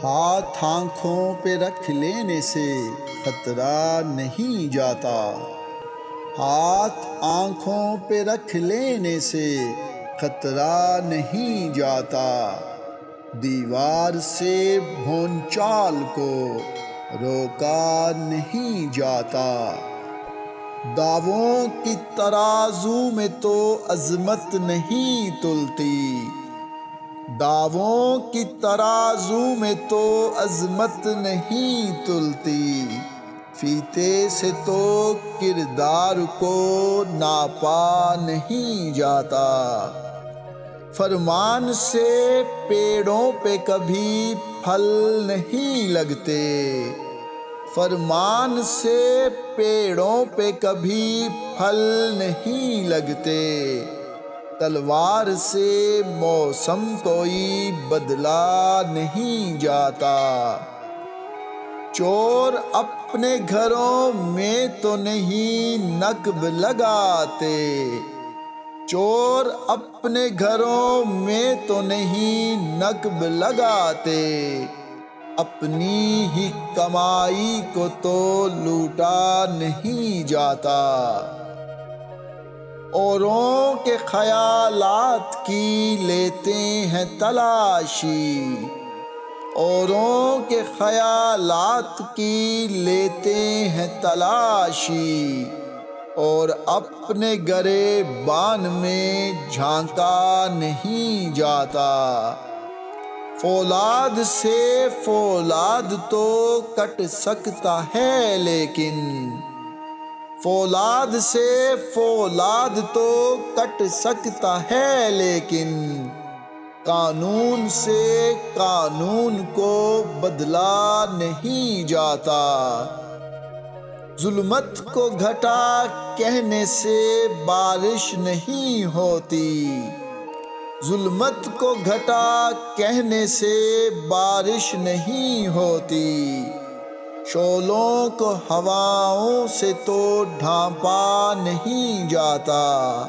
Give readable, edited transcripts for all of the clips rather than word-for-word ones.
ہاتھ آنکھوں پہ رکھ لینے سے خطرہ نہیں جاتا، ہاتھ آنکھوں پہ رکھ لینے سے خطرہ نہیں جاتا، دیوار سے بھونچال کو روکا نہیں جاتا، دعووں کی ترازو میں تو عظمت نہیں تلتی، دعووں کی ترازو میں تو عظمت نہیں تلتی، فیتے سے تو کردار کو ناپا نہیں جاتا، فرمان سے پیڑوں پہ کبھی پھل نہیں لگتے، فرمان سے پیڑوں پہ کبھی پھل نہیں لگتے، تلوار سے موسم کوئی بدلا نہیں جاتا، چور اپنے گھروں میں تو نہیں نقب لگاتے، چور اپنے گھروں میں تو نہیں نقب لگاتے، اپنی ہی کمائی کو تو لوٹا نہیں جاتا، اوروں کے خیالات کی لیتے ہیں تلاشی، اوروں کے خیالات کی لیتے ہیں تلاشی، اور اپنے گریبان میں جھانکا نہیں جاتا، فولاد سے فولاد تو کٹ سکتا ہے لیکن فولاد سے فولاد تو کٹ سکتا ہے لیکن قانون سے قانون کو بدلا نہیں جاتا، ظلمت کو گھٹا کہنے سے بارش نہیں ہوتی، ظلمت کو گھٹا کہنے سے بارش نہیں ہوتی، شعلوں کو ہواؤں سے تو ڈھانپا نہیں جاتا،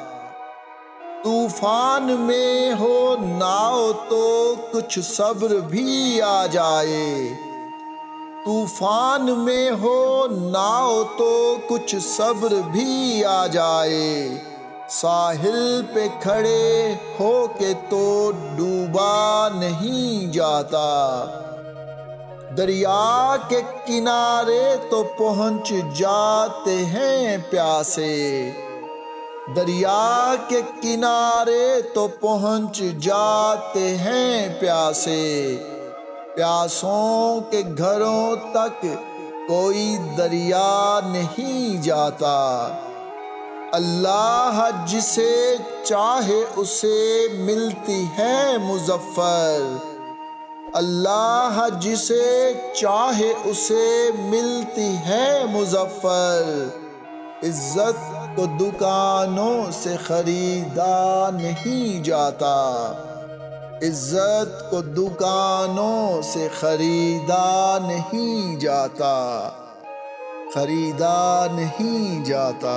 طوفان میں ہو ناؤ تو کچھ صبر بھی آ جائے، طوفان میں ہو ناؤ تو کچھ صبر بھی آ جائے، ساحل پہ کھڑے ہو کے تو ڈوبا نہیں جاتا، دریا کے کنارے تو پہنچ جاتے ہیں پیاسے، دریا کے کنارے تو پہنچ جاتے ہیں پیاسے، پیاسوں کے گھروں تک کوئی دریا نہیں جاتا، اللہ جسے چاہے اسے ملتی ہے مظفر، اللہ جسے چاہے اسے ملتی ہے مظفر، عزت کو دکانوں سے خریدا نہیں جاتا، عزت کو دکانوں سے خریدا نہیں جاتا، خریدا نہیں جاتا۔